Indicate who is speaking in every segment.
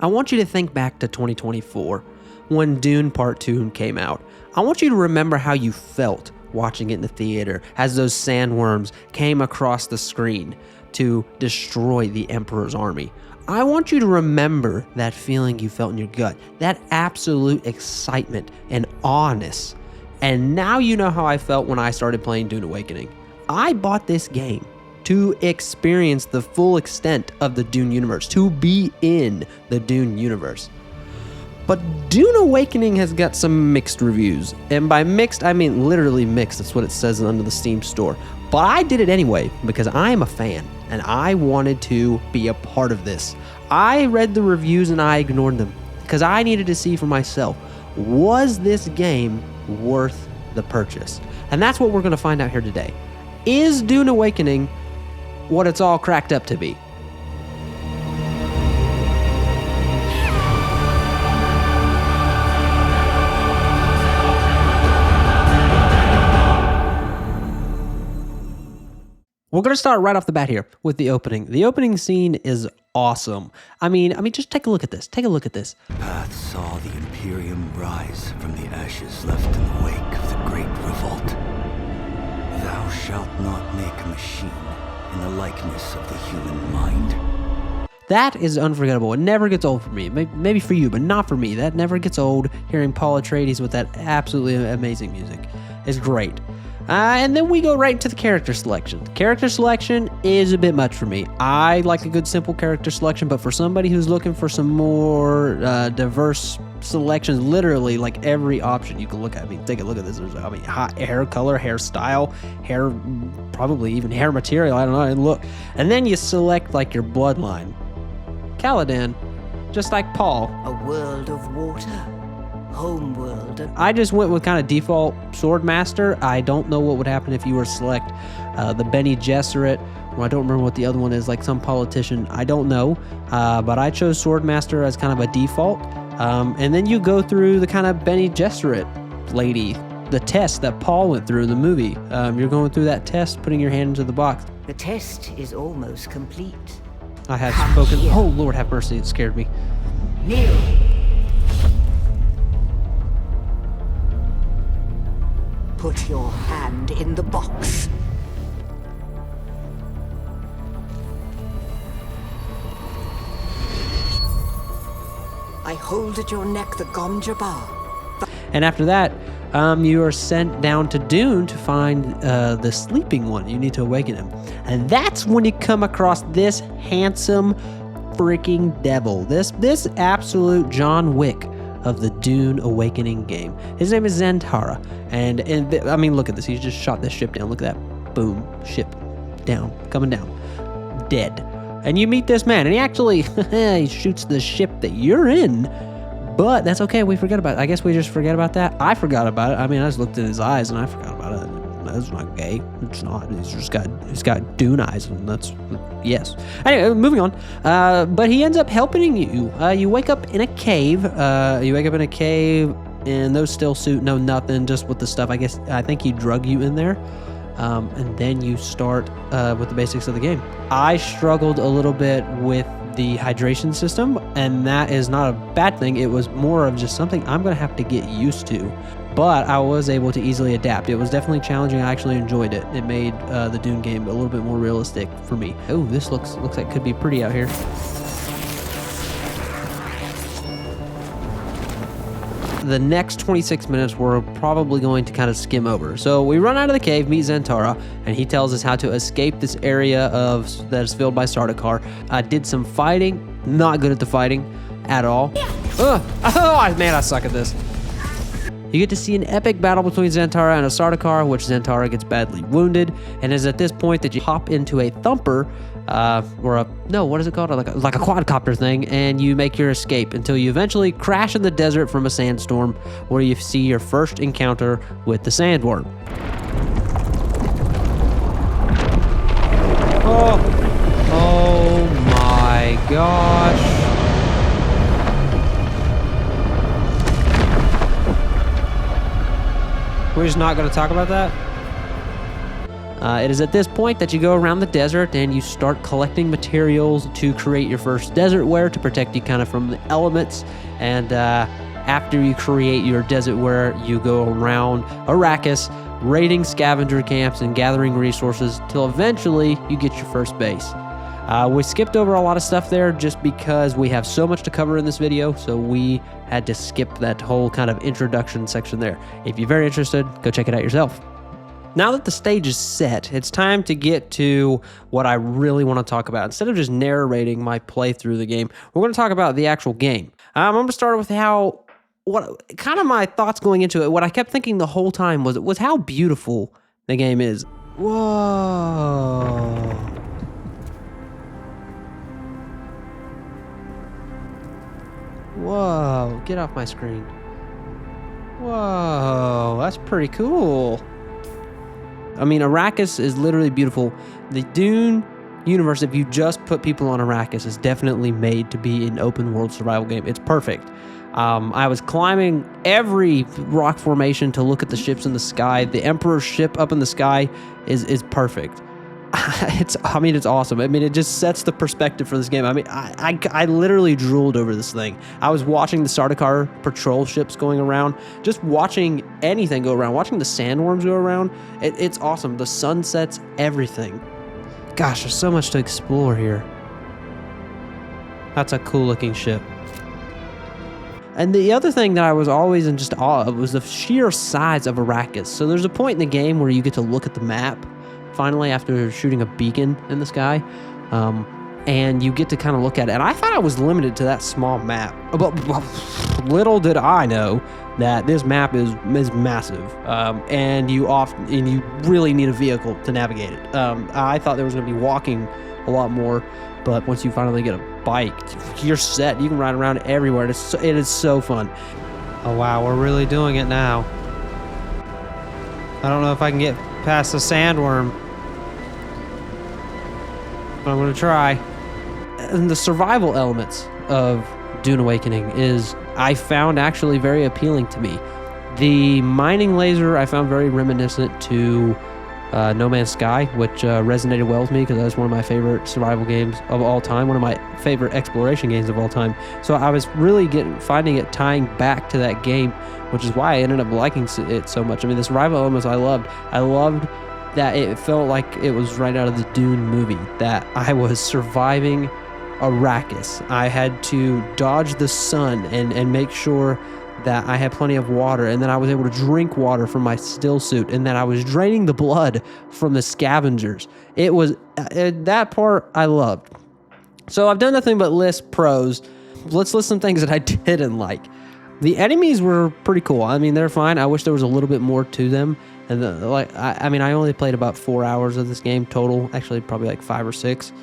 Speaker 1: I want you to think back to 2024 when Dune Part 2 came out. I want you to remember how you felt watching it in the theater as those sandworms came across the screen to destroy the Emperor's army. I want you to remember that feeling you felt in your gut, that absolute excitement and awness. And now you know how I felt when I started playing Dune Awakening. I bought this game to experience the full extent of the Dune universe, to be in the Dune universe. But Dune Awakening has got some mixed reviews. And by mixed, I mean literally mixed. That's what it says under the Steam store. But I did it anyway because I am a fan and I wanted to be a part of this. I read the reviews and I ignored them because I needed to see for myself, was this game worth the purchase? And that's what we're going to find out here today. Is Dune Awakening what it's all cracked up to be? We're going to start right off the bat here with the opening. The opening scene is awesome. I mean, just take a look at this. Take a look at this.
Speaker 2: Path saw the Imperium rise from the ashes left in the wake of the Great Revolt. Thou shalt not make a machine in the likeness of the human mind.
Speaker 1: That is unforgettable. It never gets old for me. Maybe for you, but not for me. That never gets old, hearing Paul Atreides with that absolutely amazing music. It's great. And then we go right into the character selection. Character selection is a bit much for me. I like a good simple character selection, but for somebody who's looking for some more diverse selections, literally like every option you can look at. I mean, take a look at this. There's, hair color, hairstyle, hair, probably even hair material. I don't know. And look, and then you select like your bloodline. Caladan, just like Paul.
Speaker 3: A world of water. Homeworld.
Speaker 1: I just went with kind of default Swordmaster. I don't know what would happen if you were to select the Bene Gesserit, or I don't remember what the other one is, like some politician. I don't know, but I chose Swordmaster as kind of a default. And then you go through the kind of Bene Gesserit lady, the test that Paul went through in the movie. You're going through that test, putting your hand into the box.
Speaker 3: The test is almost complete.
Speaker 1: I have spoken. Here. Oh, Lord have mercy, it scared me.
Speaker 3: Kneel. Put your hand in the box. I hold at your neck the Gom Jabbar.
Speaker 1: And after that, you are sent down to Dune to find the sleeping one. You need to awaken him. And that's when you come across this handsome freaking devil. This absolute John Wick of the Dune Awakening game. His name is Zentara. And I mean, look at this. He just shot this ship down. Look at that. Boom. Ship down. Coming down. Dead. And you meet this man. And he actually he shoots the ship that you're in. But that's okay. We forget about it. I guess we just forget about that. I forgot about it. I mean, I just looked in his eyes and I forgot about it. That's not gay. It's not. He's got Dune eyes, and that's yes. Anyway, moving on. But he ends up helping you. You wake up in a cave. And those still suit know nothing, just with the stuff. I think he drug you in there. And then you start with the basics of the game. I struggled a little bit with the hydration system, and that is not a bad thing. It was more of just something I'm going to have to get used to. But I was able to easily adapt. It was definitely challenging. I actually enjoyed it. It made the Dune game a little bit more realistic for me. Oh, this looks like it could be pretty out here. The next 26 minutes we're probably going to kind of skim over. So we run out of the cave, meet Zentara, and he tells us how to escape this area that is filled by Sardaukar. I did some fighting. Not good at the fighting at all. Oh man, I suck at this. You get to see an epic battle between Zentara and a Sardaukar, which Zentara gets badly wounded, and is at this point that you hop into a thumper, what is it called? Like a quadcopter thing, and you make your escape until you eventually crash in the desert from a sandstorm, where you see your first encounter with the sandworm. Oh my gosh. We're just not going to talk about that? It is at this point that you go around the desert and you start collecting materials to create your first desert wear to protect you kind of from the elements. And after you create your desert wear, you go around Arrakis, raiding scavenger camps and gathering resources till eventually you get your first base. We skipped over a lot of stuff there just because we have so much to cover in this video, so we had to skip that whole kind of introduction section there. If you're very interested, go check it out yourself. Now that the stage is set, it's time to get to what I really want to talk about. Instead of just narrating my playthrough of the game, we're going to talk about the actual game. I'm going to start with what kind of my thoughts going into it. What I kept thinking the whole time was how beautiful the game is. Whoa. Whoa, get off my screen. Whoa, that's pretty cool. I mean, Arrakis is literally beautiful. The Dune universe, if you just put people on Arrakis, is definitely made to be an open world survival game. It's perfect. I was climbing every rock formation to look at the ships in the sky. The Emperor's ship up in the sky is perfect. It's awesome. I mean, it just sets the perspective for this game. I mean, I literally drooled over this thing. I was watching the Sardaukar patrol ships going around, just watching anything go around, watching the sandworms go around. It's awesome. The sunsets, everything. Gosh, there's so much to explore here. That's a cool looking ship. And the other thing that I was always in just awe of was the sheer size of Arrakis. So there's a point in the game where you get to look at the map finally after shooting a beacon in the sky, and you get to kind of look at it. And I thought I was limited to that small map, but little did I know that this map is massive, and you really need a vehicle to navigate it. I thought there was going to be walking a lot more, but once you finally get a bike, you're set. You can ride around everywhere. It is so fun. Oh wow, we're really doing it now. I don't know if I can get past the sandworm, but I'm going to try. And the survival elements of Dune Awakening I found actually very appealing to me. The mining laser I found very reminiscent to No Man's Sky, which resonated well with me because that's one of my favorite survival games of all time, one of my favorite exploration games of all time. So I was really finding it tying back to that game, which is why I ended up liking it so much. I mean, the survival elements I loved that it felt like it was right out of the Dune movie, that I was surviving Arrakis. I had to dodge the sun and make sure that I had plenty of water, and then I was able to drink water from my still suit, and then I was draining the blood from the scavengers. It was that part I loved. So I've done nothing but list pros. Let's list some things that I didn't like. The enemies were pretty cool. I mean, they're fine. I wish there was a little bit more to them. And I only played about 4 hours of this game total. Actually, probably like 5 or 6.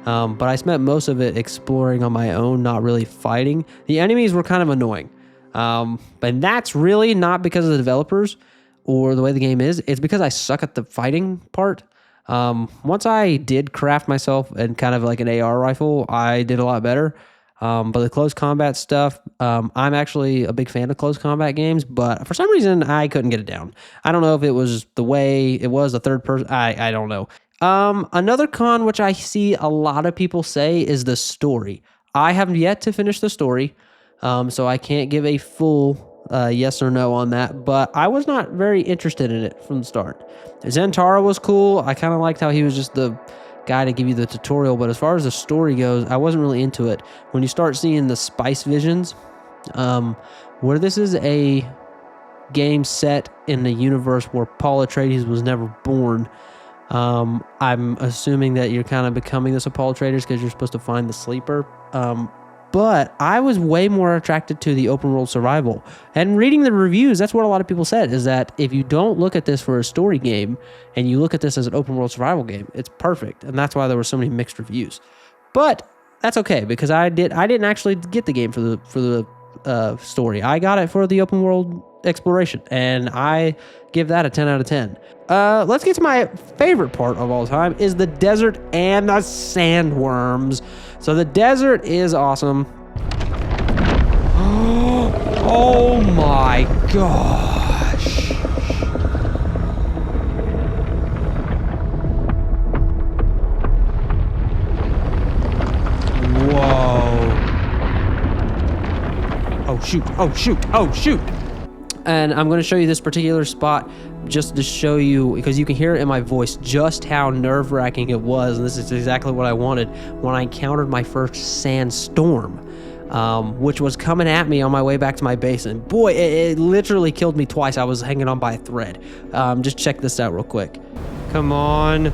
Speaker 1: But I spent most of it exploring on my own, not really fighting. The enemies were kind of annoying. And that's really not because of the developers or the way the game is. It's because I suck at the fighting part. Once I did craft myself and kind of like an AR rifle, I did a lot better. But the close combat stuff, I'm actually a big fan of close combat games, but for some reason I couldn't get it down. I don't know if it was the way it was, a third person. I don't know. Another con, which I see a lot of people say, is the story. I have yet to finish the story, so I can't give a full yes or no on that, but I was not very interested in it from the start. Zentara was cool. I kind of liked how he was just the guy to give you the tutorial, but as far as the story goes, I wasn't really into it. When you start seeing the spice visions, where this is a game set in the universe where Paul Atreides was never born, I'm assuming that you're kind of becoming this Paul Atreides because you're supposed to find the sleeper. But I was way more attracted to the open world survival. And reading the reviews, that's what a lot of people said, is that if you don't look at this for a story game and you look at this as an open world survival game, it's perfect. And that's why there were so many mixed reviews. But that's okay, because I didn't actually get the game for the story. I got it for the open world exploration, and I give that a 10 out of 10. Let's get to my favorite part of all time, is the desert and the sandworms. So the desert is awesome. Oh my gosh. Oh, shoot. Oh, shoot. Oh, shoot. And I'm going to show you this particular spot just to show you, because you can hear it in my voice, just how nerve-wracking it was. And this is exactly what I wanted when I encountered my first sandstorm, which was coming at me on my way back to my base. And boy, it literally killed me twice. I was hanging on by a thread. Just check this out real quick. Come on.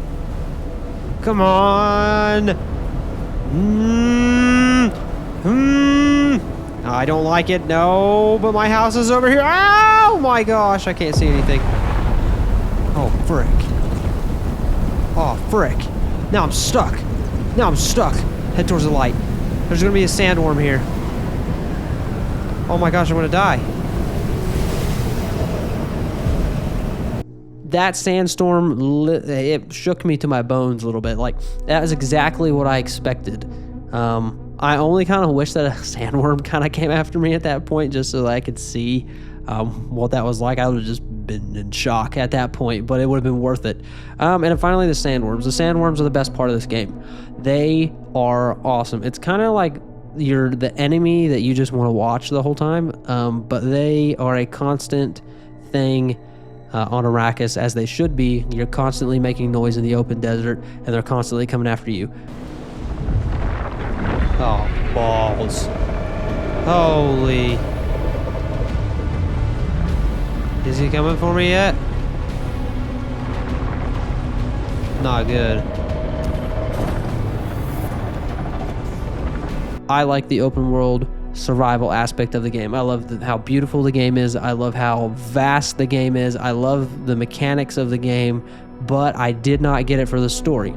Speaker 1: Come on. I don't like it. No, but my house is over here. Oh my gosh, I can't see anything. Oh, frick. Oh, frick. Now I'm stuck. Now I'm stuck. Head towards the light. There's gonna be a sandworm here. Oh my gosh, I'm gonna die. That sandstorm, it shook me to my bones a little bit. Like, that was exactly what I expected. I only kind of wish that a sandworm kind of came after me at that point, just so that I could see what that was like. I would have just been in shock at that point, but it would have been worth it. And then finally, the sandworms. The sandworms are the best part of this game. They are awesome. It's kind of like you're the enemy that you just want to watch the whole time, but they are a constant thing on Arrakis, as they should be. You're constantly making noise in the open desert, and they're constantly coming after you. Oh, balls. Holy. Is he coming for me yet? Not good. I like the open world survival aspect of the game. I love how beautiful the game is. I love how vast the game is. I love the mechanics of the game, but I did not get it for the story.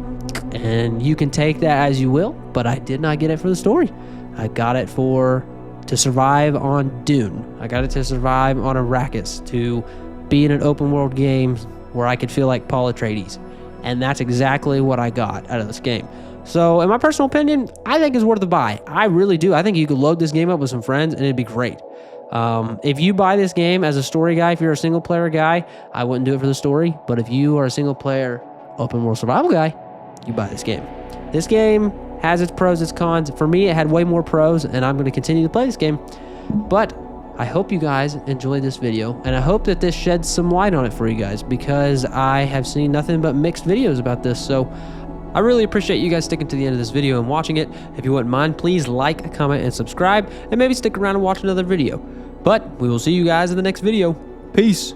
Speaker 1: And you can take that as you will, but I did not get it for the story. I got it to survive on Dune. I got it to survive on Arrakis, to be in an open world game where I could feel like Paul Atreides. And that's exactly what I got out of this game. So in my personal opinion, I think it's worth a buy. I really do. I think you could load this game up with some friends and it'd be great. If you buy this game as a story guy, if you're a single player guy, I wouldn't do it for the story. But if you are a single player open world survival guy, you buy this game. This game has its pros, its cons. For me, it had way more pros, and I'm going to continue to play this game. But I hope you guys enjoyed this video, and I hope that this sheds some light on it for you guys, because I have seen nothing but mixed videos about this. So I really appreciate you guys sticking to the end of this video and watching it. If you wouldn't mind, please like, comment, and subscribe, and maybe stick around and watch another video. But we will see you guys in the next video. Peace.